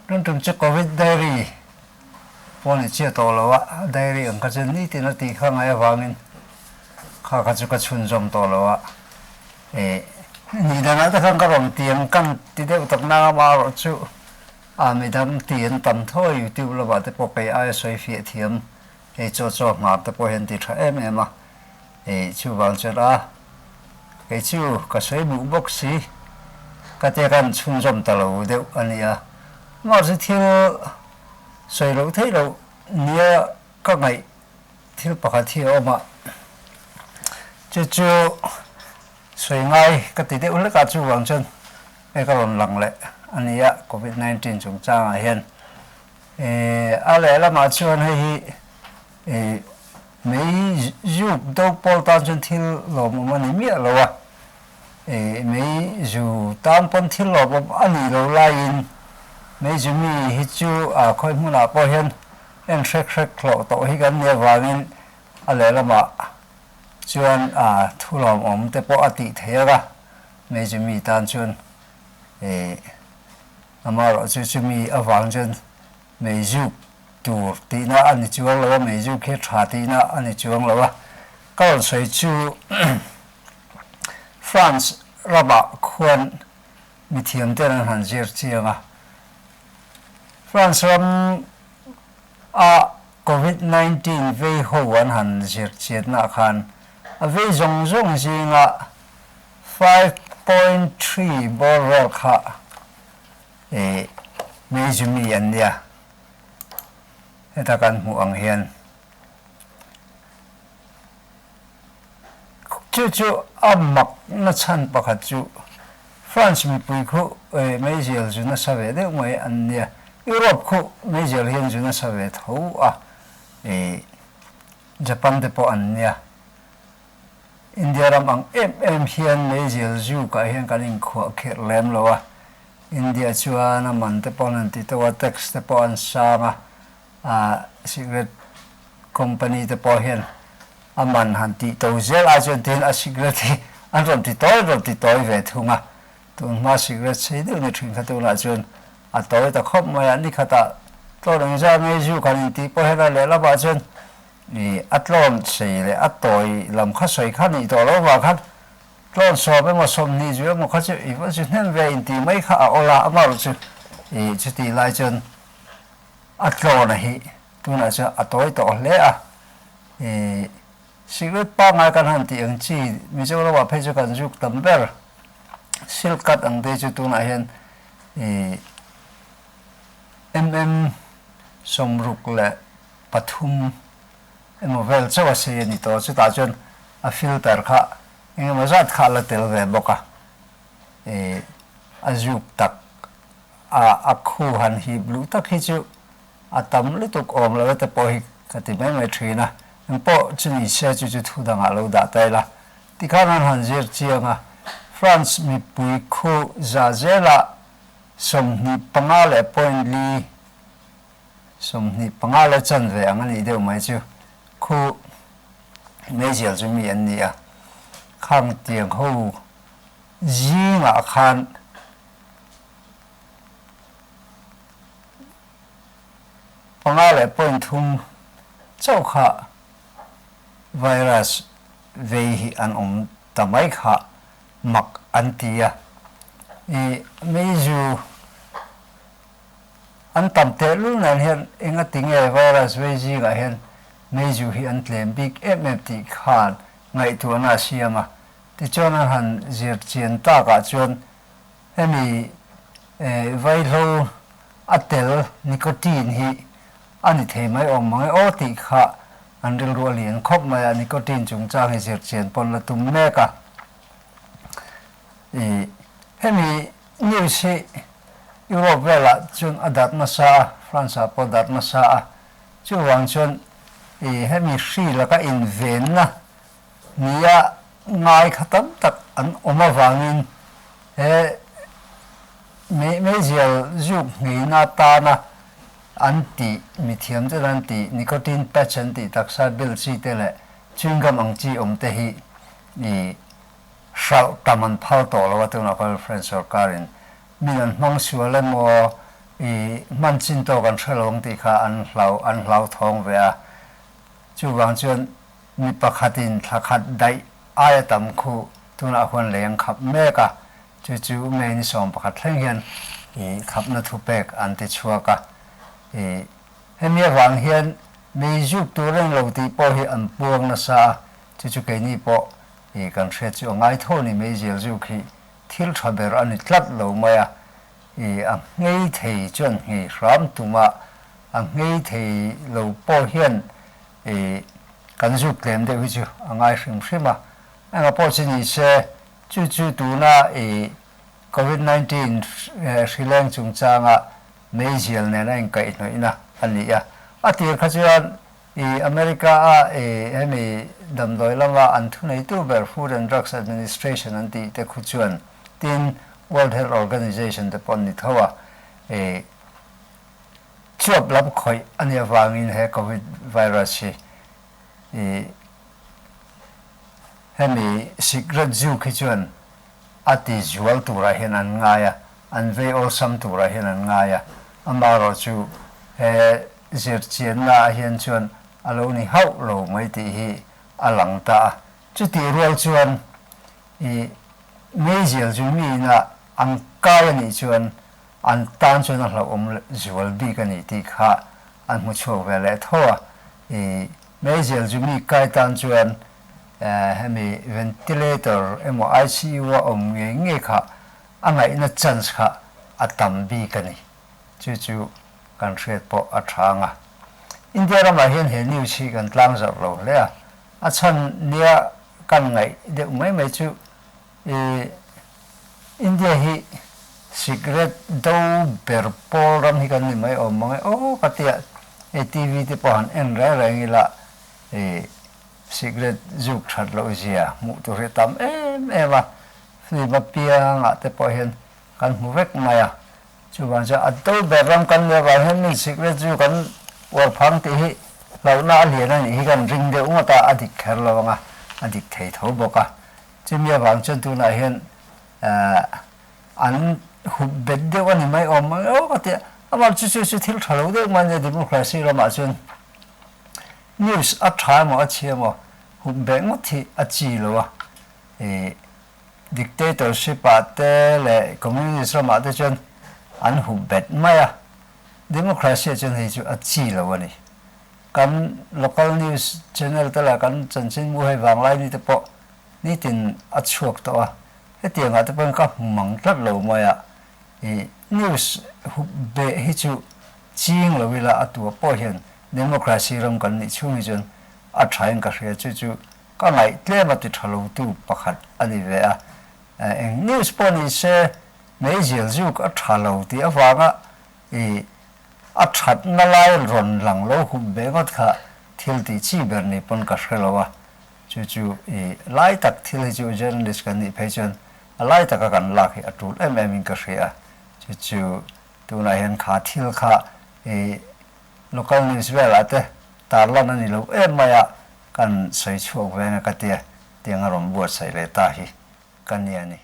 Rung tum chu COVID diary poni chia to lawa diary ang ka chen ni tin ati kha ngai wangin kha ka chu ka chun jom to lawa ni da na ta khang ka rom tiang kan ti de tak na ma ro chu a mi dam tien tam thoi youtube la ba te po pe ai soi fi thiam cho ma te po hen ti tha em ma chu wang cha ra chu ka soi bu bok si ka te kan chun jom ta lo de ania mà sẽ theo soi lỗ thấy đâu nia các ngày theo bạc theo mà chú soi ngay cái tỷ lệ uống cả chú vàng chân cái còn lằng lệ anh ấy COVID-19 chúng ta hiện lẽ là mà chú anh hay mấy giúp đâu bao tan chân theo lỗ mà mình biết rồi mấy dù tam phân theo lỗ mà anh ấy lâu lại mấy chú mi hít chú khơi mua nạp bao nhiêu em xét lộ tổ hi gần nhà vàng nên lẽ là mà chuyên thu làm ổn để bỏ tị thế ra mấy chú mi tan chuyên mà rồi chú mi ở vàng chuyên mấy chú tủ tí na anh chú ăn lâu mấy chú khét trà tí na anh chú ăn lâu còn soi chú France ra bạc khuôn mi thiam tên là hàng dệt chiang France COVID-19 về hậu an hẳn chết na khan về rong gì ngạ 5.3 barrel kha mấy chú mi anh ya ta kan mu ang hian chu amak na chan pakhat chu France mi pui khu mấy jel chu na save de mai an ya Europe khu mấy giờ hiện chúng nó sẽ về thấu Japan de po anh nha India ram ang em hiện mấy giờ du cái hiện cái linh khua khét lem lo India chua na man de po nan ti to text de po an sa secret company de po hiện man han ti to zel Argentina secret an ron ti toi về thu ma tun ma secret sei de ni thing khatu la chun tối ta khóc mà anh đi khát ta tôi đang ra mấy chú cái gì bây giờ lại là bao nhiêu thì lon xì lại tối làm khát sấy khát thì tối lo vào khát lon so với mà xong thì chú mà khát chứ ý vẫn chú nên về thì mấy khát ở là mà chú thì chú thì lại chân lon này tôi nói chứ tối tối lẽ thì sự ba ngày cái hành thì anh chị mình cho nó vào phải cho cái chú tầm bè silk cắt anh đây chú tôi nói hiện thì somruk le pathum vel chawa se ni to chu ta chon filter kha ma zat kha la tel ve boka ajuk tak khu han hi blue tak hi chu tam le tuk om la te po hi ka ti mai thina po chu ni se chu thu da nga lo da tai la ti kha nan han jer chianga France mi pui khu za zela som ni pangale point li som ni pangale chan ve ang ani deu mai chu khu me jel chu mi an ni khang tiang ho ji nga khan pangale point thum chau kha virus ve hi an tamai kha mak antia meju an tam te lu nan hian enga tinge virus ve ji ga hian meju hi an tlem big mft khan ngai tu na siama ti chona han zir chen ta ka chon hemi vai lo atel nicotine hi ani the mai om mai o ti kha an ril ro lian khop mai nicotine chung chang hi zir chen pon la tum me ka hemi news Europe vela chun adat masa France adat masa chu wang chun hemi Sri Lanka in ven na nia ngai khatam tak an oma wangin me jel juk ngi na ta na anti mithiam te anti nicotine patch anti taksa bil chi te le chungam ang chi om te hi ni shal taman phal to lo tu na kal friends or karin minan mang suale mo man chin to kan threlawng ti kha an hlau thawng ve a chu wang chuan mi pakhatin thakhat dai aya tam khu tuna hon leng khap meka chu me ni som pakhat thleng hian khap na thu pek an ti chuaka hemia wang hian mi juk tureng lo ti po hi an puang na sa chu ke ni po kan thre chu ngai tho ni me jel ju khi thil thaber ani tlat lo maya a ngei thei chuan hi ram tuma a ngei thei lo po hian kan juk tlem de chu angai hrim hrima anga po chini se chu tu na COVID-19 Sri chung changa mejel ne na kai no ina ania atir khachuan America a hemi damdoi lama anthu nei tu ber Food and Drugs Administration anti te khuchuan tin World Health Organization te pon ni thawa chop lab khoi ania wangin he COVID virus hi hemi secret zu khuchuan ati jual tura hian an ngaya an ve ol sam tura hian an ngaya amaro chu zir chian na hian chuan alo ni hau lo mai ti hi alang ta chu ti rual chuan mejel ju mi na ang kaya ni chuan an tan chuan lo jual bi ka ni ti kha an mu chu ve le thoa mejel ju mi kai tan chuan hemi ventilator emo ICU wa nge kha angai na chance kha atam bi ka ni chu kan thret po athanga India ra ma hian he new chi kan tlang zar lo le a chan nia kan ngai de mai chu India hi secret do ber por ram hi kan ni mai mai katia TV te pan en ra ngi la secret juk that lo zia mu tu re tam wa ni ba pia nga te po hian kan mu vek maya chu ban cha atol beram kan le wa hen ni secret ju kan war phang ti hi lo na lian ani hi kan ring de unga ta adik kher lo nga adik thei tho boka chimya wang chen tu na hian an hub bed de wani mai katia amal chu thil thalo de man de democracy lo ma chun news a tha mo a chemo hub beng thi a chi lo wa dictatorship ate le communism ma de chun an hub bet maya democracy chen hi chu a chi lo wani kan local news channel ta la kan chanchin mu hai wang lai ni te po ni tin a chuak to a hetiang ate pang ka mang tlat lo maya news hub be hi chu ching lo wila atu po hian democracy ram kan ni chungi chun a thain ka hre chu ka ngai tlema ti thalo tu pakhat ani ve a eng news poni se mejel ju ka thalo ti awanga a that na lai ron lang lo hub be ngot kha thil ti chi ber ni pon ka hrelowa chu lai tak thil ju journalist kan ni phechon lai tak kan la khi atul in ka hrea chu tu na hian kha thil kha local news vel ate tarlan ani lo maya kan sei chuak ve nga ka te tiang rom buat sai le ta hi kan ni ani